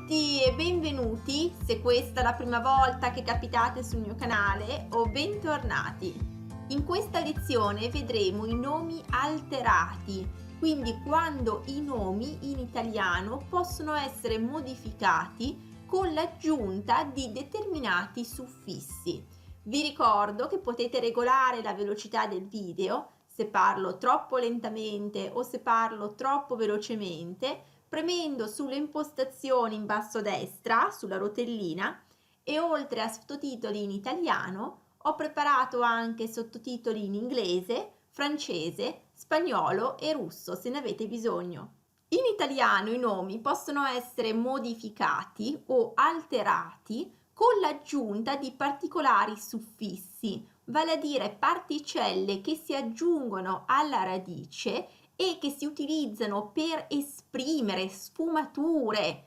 tutti e benvenuti, se questa è la prima volta che capitate sul mio canale, o bentornati. In questa lezione vedremo i nomi alterati, quindi quando i nomi in italiano possono essere modificati con l'aggiunta di determinati suffissi. Vi ricordo che potete regolare la velocità del video se parlo troppo lentamente o se parlo troppo velocemente, premendo sulle impostazioni in basso a destra, sulla rotellina, e oltre a sottotitoli in italiano ho preparato anche sottotitoli in inglese, francese, spagnolo e russo se ne avete bisogno. In italiano i nomi possono essere modificati o alterati con l'aggiunta di particolari suffissi, vale a dire particelle che si aggiungono alla radice e che si utilizzano per esprimere sfumature,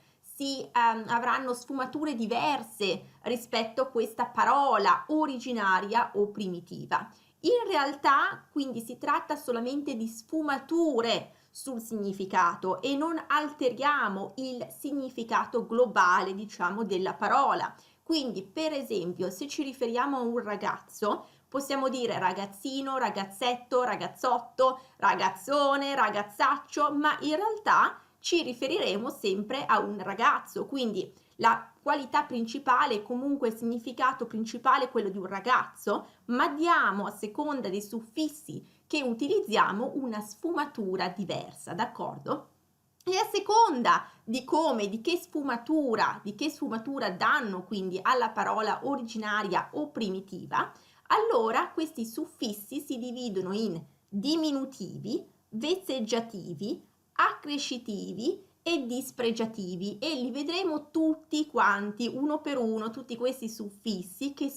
avranno sfumature diverse rispetto a questa parola originaria o primitiva. In realtà quindi si tratta solamente di sfumature sul significato e non alteriamo il significato globale, diciamo, della parola. Quindi, per esempio, se ci riferiamo a un ragazzo, possiamo dire ragazzino, ragazzetto, ragazzotto, ragazzone, ragazzaccio, ma in realtà ci riferiremo sempre a un ragazzo, quindi la qualità principale, comunque il significato principale è quello di un ragazzo, ma diamo a seconda dei suffissi che utilizziamo una sfumatura diversa, d'accordo? E a seconda di come, di che sfumatura danno quindi alla parola originaria o primitiva, allora questi suffissi si dividono in diminutivi, vezzeggiativi, accrescitivi e dispregiativi e li vedremo tutti quanti, uno per uno, tutti questi suffissi, che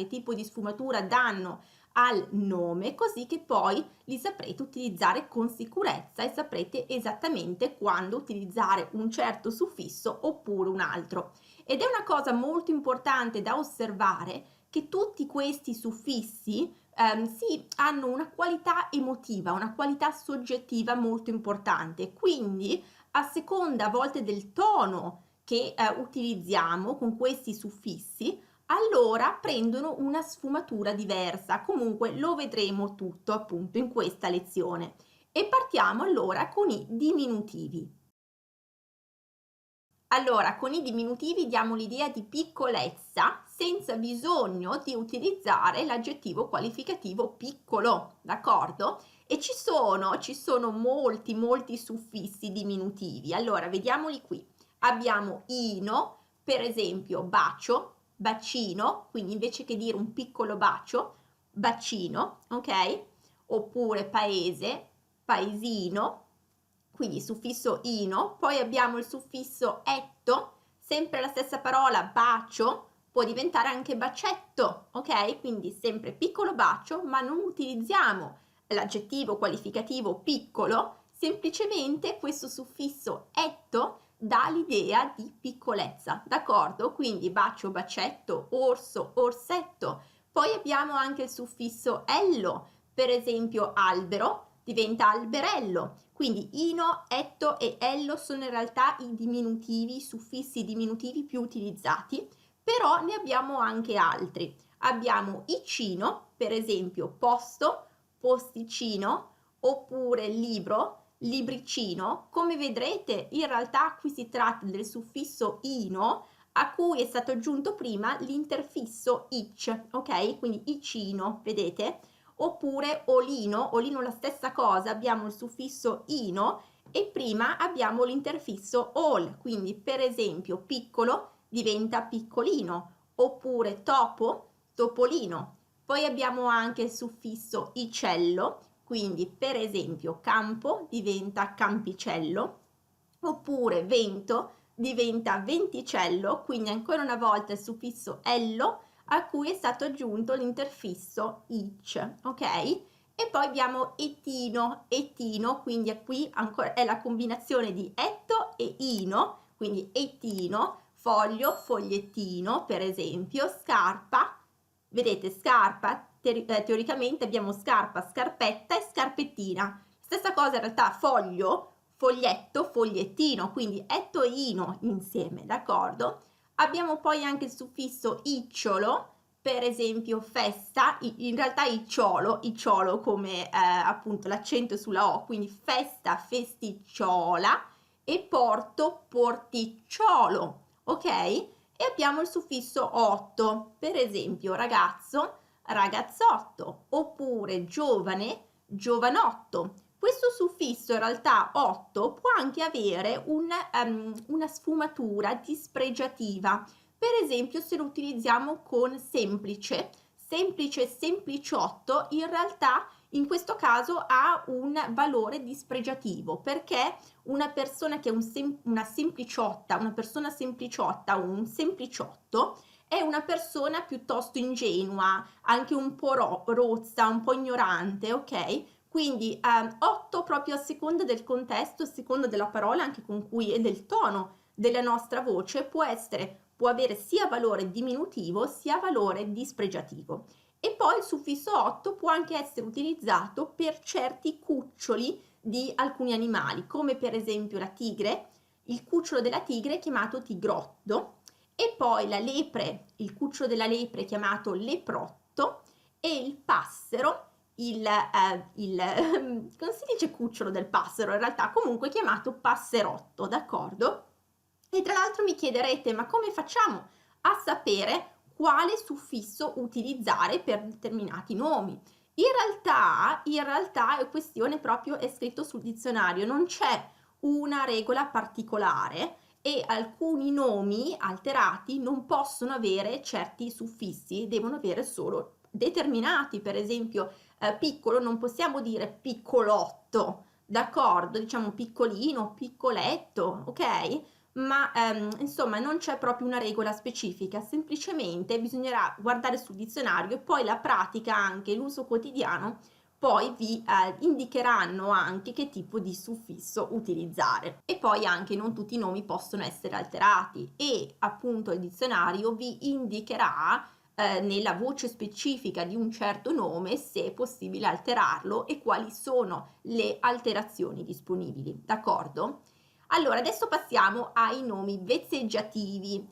tipo di sfumatura danno al nome, così che poi li saprete utilizzare con sicurezza e saprete esattamente quando utilizzare un certo suffisso oppure un altro. Ed è una cosa molto importante da osservare che tutti questi suffissi hanno una qualità emotiva, una qualità soggettiva molto importante, quindi a seconda a volte del tono che utilizziamo con questi suffissi, allora prendono una sfumatura diversa. Comunque lo vedremo tutto appunto in questa lezione. E partiamo allora con i diminutivi. Allora, con i diminutivi diamo l'idea di piccolezza senza bisogno di utilizzare l'aggettivo qualificativo piccolo, d'accordo? E ci sono molti suffissi diminutivi. Allora, vediamoli qui. Abbiamo ino, per esempio bacio, bacino, quindi invece che dire un piccolo bacio, bacino, ok? Oppure paese, paesino, quindi suffisso ino. Poi abbiamo il suffisso etto, sempre la stessa parola bacio, può diventare anche bacetto, ok? Quindi sempre piccolo bacio, ma non utilizziamo l'aggettivo qualificativo piccolo, semplicemente questo suffisso etto dà l'idea di piccolezza, d'accordo? Quindi bacio, bacetto, orso, orsetto. Poi abbiamo anche il suffisso ello, per esempio albero diventa alberello, quindi ino, etto e ello sono in realtà i diminutivi, i suffissi diminutivi più utilizzati, però ne abbiamo anche altri. Abbiamo icino, per esempio posto, posticino, oppure libro, libricino. Come vedrete in realtà qui si tratta del suffisso ino a cui è stato aggiunto prima l'interfisso ic, ok? Quindi icino, vedete? Oppure olino la stessa cosa, abbiamo il suffisso ino e prima abbiamo l'interfisso ol, quindi per esempio piccolo diventa piccolino, oppure topo, topolino. Poi abbiamo anche il suffisso icello, quindi per esempio campo diventa campicello, oppure vento diventa venticello, quindi ancora una volta il suffisso ello a cui è stato aggiunto l'interfisso ic, ok? E poi abbiamo etino, quindi qui ancora è la combinazione di etto e ino, quindi etino, foglio, fogliettino, per esempio, scarpa, vedete scarpa, teoricamente abbiamo scarpa, scarpetta e scarpettina. Stessa cosa in realtà foglio, foglietto, fogliettino, quindi etto e ino insieme, d'accordo? Abbiamo poi anche il suffisso icciolo, per esempio festa, in realtà icciolo come appunto l'accento sulla O, quindi festa, festicciola, e porto, porticciolo, ok? E abbiamo il suffisso otto, per esempio ragazzo, ragazzotto, oppure giovane, giovanotto. Questo suffisso in realtà 8 può anche avere una sfumatura dispregiativa. Per esempio se lo utilizziamo con semplice, semplice, sempliciotto, in realtà in questo caso ha un valore dispregiativo, perché una persona che è una sempliciotta, una persona sempliciotta, un sempliciotto, è una persona piuttosto ingenua, anche un po' rozza, un po' ignorante, ok? Quindi 8 proprio a seconda del contesto, a seconda della parola anche con cui e del tono della nostra voce può avere sia valore diminutivo sia valore dispregiativo. E poi il suffisso 8 può anche essere utilizzato per certi cuccioli di alcuni animali, come per esempio la tigre. Il cucciolo della tigre è chiamato tigrotto, e poi la lepre, il cucciolo della lepre è chiamato leprotto, e il passero, non si dice cucciolo del passero, in realtà comunque chiamato passerotto, d'accordo? E tra l'altro mi chiederete, ma come facciamo a sapere quale suffisso utilizzare per determinati nomi? In realtà è questione proprio, è scritto sul dizionario, non c'è una regola particolare e alcuni nomi alterati non possono avere certi suffissi, devono avere solo determinati. Per esempio piccolo non possiamo dire piccolotto, d'accordo? Diciamo piccolino, piccoletto, ok? Ma insomma non c'è proprio una regola specifica, semplicemente bisognerà guardare sul dizionario e poi la pratica, anche l'uso quotidiano, poi vi indicheranno anche che tipo di suffisso utilizzare. E poi anche non tutti i nomi possono essere alterati, e appunto il dizionario vi indicherà nella voce specifica di un certo nome se è possibile alterarlo e quali sono le alterazioni disponibili, d'accordo? Allora, adesso passiamo ai nomi vezzeggiativi.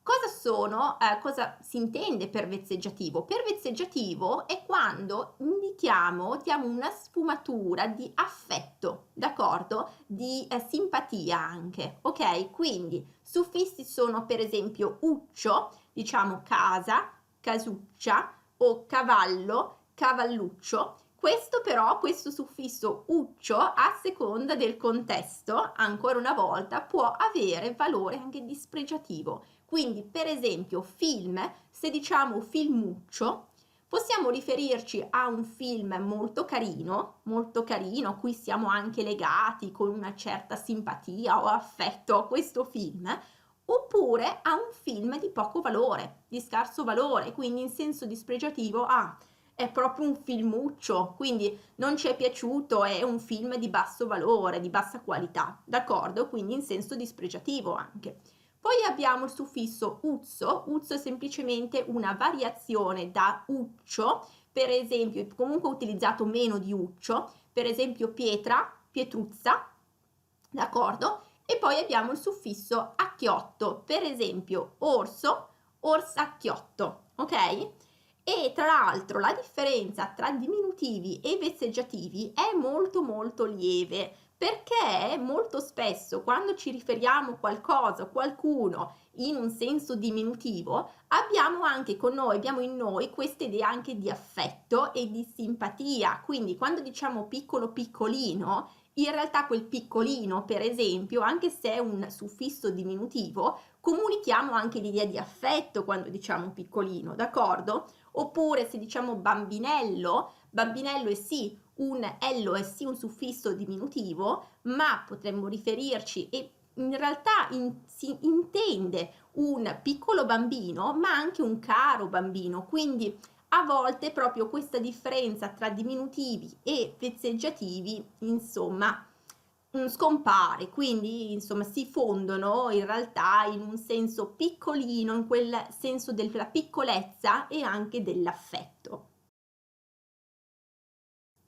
Cosa sono? Cosa si intende per vezzeggiativo? Per vezzeggiativo è quando diamo una sfumatura di affetto, d'accordo? Di simpatia anche, ok? Quindi suffissi sono per esempio uccio, diciamo casa, casuccia, o cavallo, cavalluccio. Questo suffisso uccio, a seconda del contesto, ancora una volta, può avere valore anche dispregiativo. Quindi, per esempio, film, se diciamo filmuccio, possiamo riferirci a un film molto carino, a cui siamo anche legati con una certa simpatia o affetto a questo film, oppure a un film di poco valore, di scarso valore, quindi in senso dispregiativo, è proprio un filmuccio, quindi non ci è piaciuto, è un film di basso valore, di bassa qualità, d'accordo? Quindi in senso dispregiativo anche. Poi abbiamo il suffisso uzzo, uzzo è semplicemente una variazione da uccio, per esempio, comunque utilizzato meno di uccio, per esempio pietra, pietruzza, d'accordo? E poi abbiamo il suffisso acchiotto, per esempio orso, orsacchiotto, ok? E tra l'altro la differenza tra diminutivi e vezzeggiativi è molto lieve, perché molto spesso quando ci riferiamo a qualcosa o qualcuno in un senso diminutivo abbiamo anche con noi, abbiamo in noi queste idee anche di affetto e di simpatia. Quindi quando diciamo piccolo piccolino, in realtà quel piccolino, per esempio, anche se è un suffisso diminutivo, comunichiamo anche l'idea di affetto quando diciamo piccolino, d'accordo? Oppure se diciamo bambinello, bambinello è sì un ello, è sì un suffisso diminutivo, ma potremmo riferirci, e in realtà si intende un piccolo bambino, ma anche un caro bambino. Quindi a volte proprio questa differenza tra diminutivi e vezzeggiativi, insomma, scompare, quindi insomma si fondono in realtà in un senso piccolino, in quel senso della piccolezza e anche dell'affetto.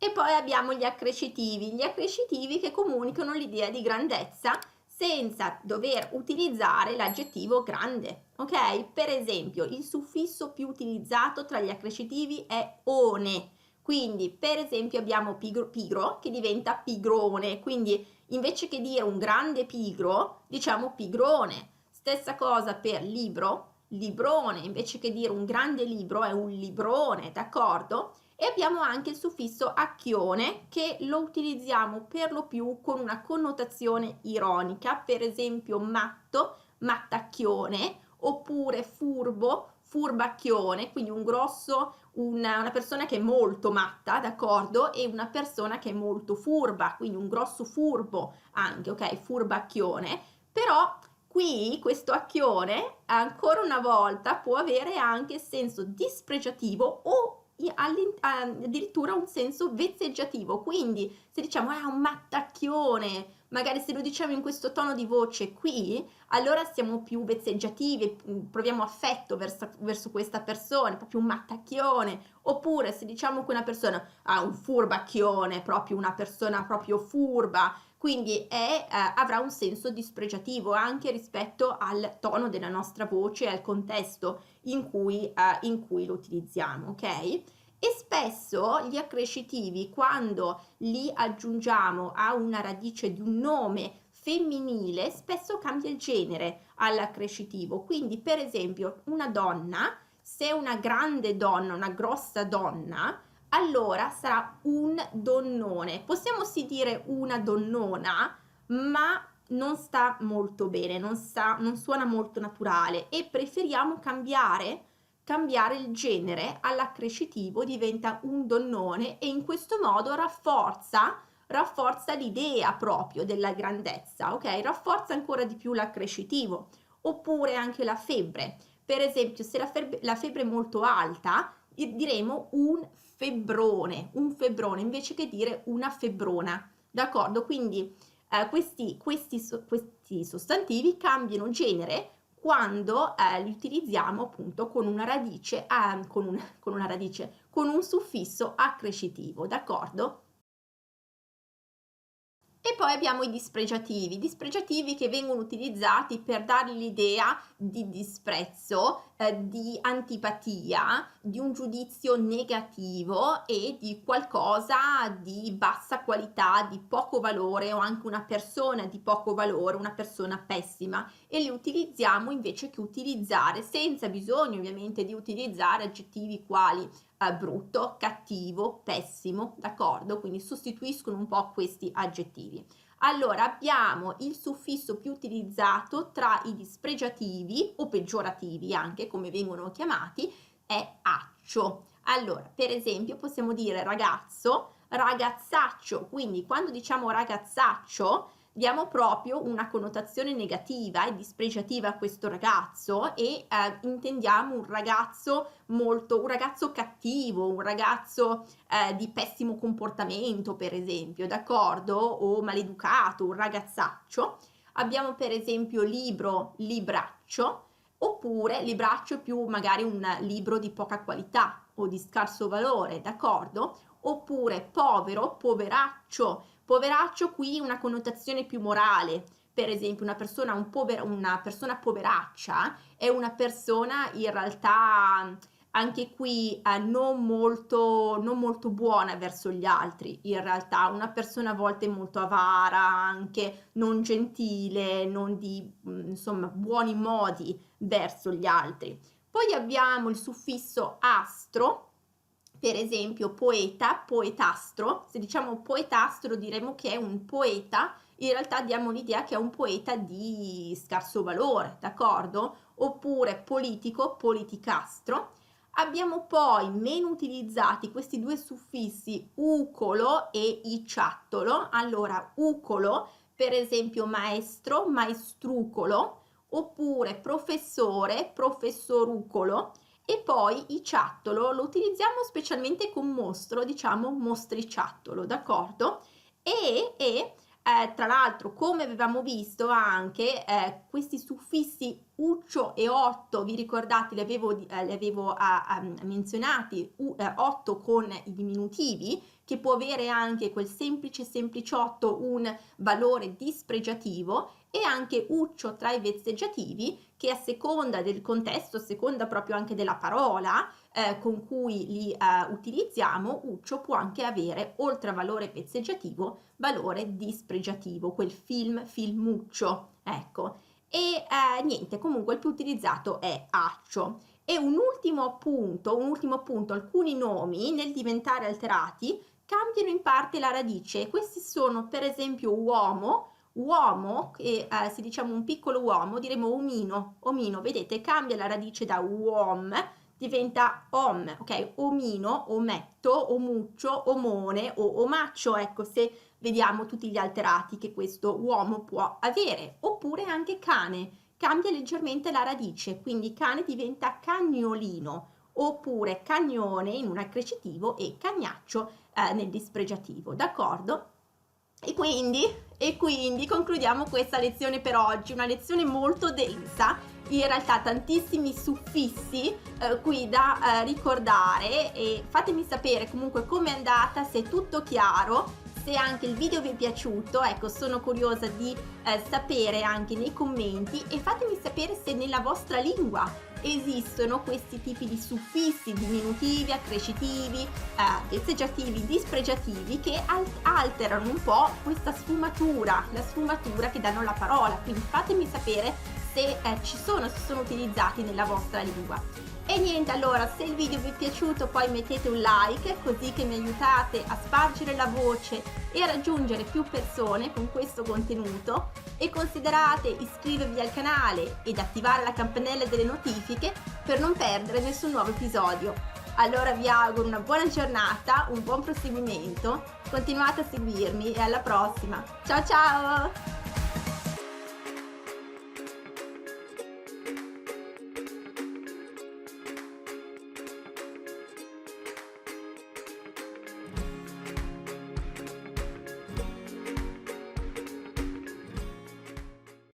E poi abbiamo gli accrescitivi che comunicano l'idea di grandezza senza dover utilizzare l'aggettivo grande, ok? Per esempio, il suffisso più utilizzato tra gli accrescitivi è one, quindi per esempio abbiamo pigro che diventa pigrone, quindi invece che dire un grande pigro, diciamo pigrone. Stessa cosa per libro, librone, invece che dire un grande libro è un librone, d'accordo? E abbiamo anche il suffisso acchione che lo utilizziamo per lo più con una connotazione ironica, per esempio matto, mattacchione, oppure furbo, furbacchione, quindi un grosso, una persona che è molto matta, d'accordo? E una persona che è molto furba, quindi un grosso furbo anche, ok? Furbacchione, però qui questo acchione ancora una volta può avere anche senso dispregiativo o addirittura un senso vezzeggiativo, quindi se diciamo un mattacchione, magari se lo diciamo in questo tono di voce qui, allora siamo più vezzeggiativi, proviamo affetto verso questa persona, proprio un mattacchione. Oppure se diciamo che una persona ha un furbacchione, proprio una persona proprio furba, quindi avrà un senso dispregiativo anche rispetto al tono della nostra voce e al contesto in cui lo utilizziamo, ok? E spesso gli accrescitivi, quando li aggiungiamo a una radice di un nome femminile, spesso cambia il genere all'accrescitivo. Quindi, per esempio, una donna, se è una grande donna, una grossa donna, allora sarà un donnone. Possiamo sì dire una donnona, ma non sta molto bene, non suona molto naturale e preferiamo cambiare il genere all'accrescitivo, diventa un donnone e in questo modo rafforza l'idea proprio della grandezza, ok? Rafforza ancora di più l'accrescitivo. Oppure anche la febbre. Per esempio, se la febbre è molto alta, diremo un febbrone invece che dire una febbrona, d'accordo? Quindi questi sostantivi cambiano genere quando li utilizziamo appunto con una radice, con un suffisso accrescitivo, d'accordo? E poi abbiamo i dispregiativi che vengono utilizzati per dare l'idea di disprezzo, di antipatia, di un giudizio negativo e di qualcosa di bassa qualità, di poco valore o anche una persona di poco valore, una persona pessima e li utilizziamo invece che utilizzare, senza bisogno ovviamente di utilizzare aggettivi quali brutto, cattivo, pessimo, d'accordo? Quindi sostituiscono un po' questi aggettivi. Allora abbiamo il suffisso più utilizzato tra i dispregiativi o peggiorativi anche come vengono chiamati è accio. Allora, per esempio possiamo dire ragazzo, ragazzaccio, quindi quando diciamo ragazzaccio diamo proprio una connotazione negativa e dispregiativa a questo ragazzo e intendiamo un ragazzo cattivo, un ragazzo di pessimo comportamento, per esempio, d'accordo? O maleducato, un ragazzaccio. Abbiamo per esempio libro, libraccio, oppure libraccio più magari un libro di poca qualità o di scarso valore, d'accordo? Oppure povero, poveraccio. Poveraccio qui una connotazione più morale, per esempio una persona poveraccia è una persona in realtà anche qui non molto buona verso gli altri, in realtà una persona a volte molto avara, anche non gentile, non di insomma buoni modi verso gli altri. Poi abbiamo il suffisso astro, per esempio poeta, poetastro. Se diciamo poetastro diremo che è un poeta, in realtà diamo l'idea che è un poeta di scarso valore, d'accordo? Oppure politico, politicastro. Abbiamo poi meno utilizzati questi due suffissi ucolo e iciattolo. Allora, ucolo, per esempio maestro, maestrucolo, oppure professore, professorucolo. E poi iciattolo lo utilizziamo specialmente con mostro, diciamo mostriciattolo, d'accordo? E Tra l'altro, come avevamo visto anche, questi suffissi uccio e otto, vi ricordate, li avevo menzionati, 8 con i diminutivi, che può avere anche quel semplice sempliciotto un valore dispregiativo, e anche uccio tra i vezzeggiativi, che a seconda del contesto, a seconda proprio anche della parola con cui li utilizziamo, uccio può anche avere, oltre a valore vezzeggiativo, valore dispregiativo, quel filmuccio, ecco. E niente, comunque il più utilizzato è accio. E un ultimo appunto, alcuni nomi nel diventare alterati cambiano in parte la radice. Questi sono per esempio uomo, che se diciamo un piccolo uomo diremo omino, vedete, cambia la radice da uom, diventa om, ok? Omino, ometto, omuccio, omone o omaccio, ecco, se vediamo tutti gli alterati che questo uomo può avere. Oppure anche cane, cambia leggermente la radice, quindi cane diventa cagnolino, oppure cagnone in un accrescitivo e cagnaccio nel dispregiativo, d'accordo? E quindi concludiamo questa lezione per oggi, una lezione molto densa, in realtà tantissimi suffissi qui da ricordare, e fatemi sapere comunque com'è andata, se è tutto chiaro, se anche il video vi è piaciuto, ecco, sono curiosa di sapere anche nei commenti, e fatemi sapere se nella vostra lingua esistono questi tipi di suffissi diminutivi, accrescitivi, vezzeggiativi, dispregiativi, che alterano un po' questa sfumatura, la sfumatura che danno la parola, quindi fatemi sapere se se sono utilizzati nella vostra lingua. E niente, allora, se il video vi è piaciuto poi mettete un like, così che mi aiutate a spargere la voce e a raggiungere più persone con questo contenuto, e considerate iscrivervi al canale ed attivare la campanella delle notifiche per non perdere nessun nuovo episodio. Allora vi auguro una buona giornata, un buon proseguimento, continuate a seguirmi e alla prossima. Ciao ciao!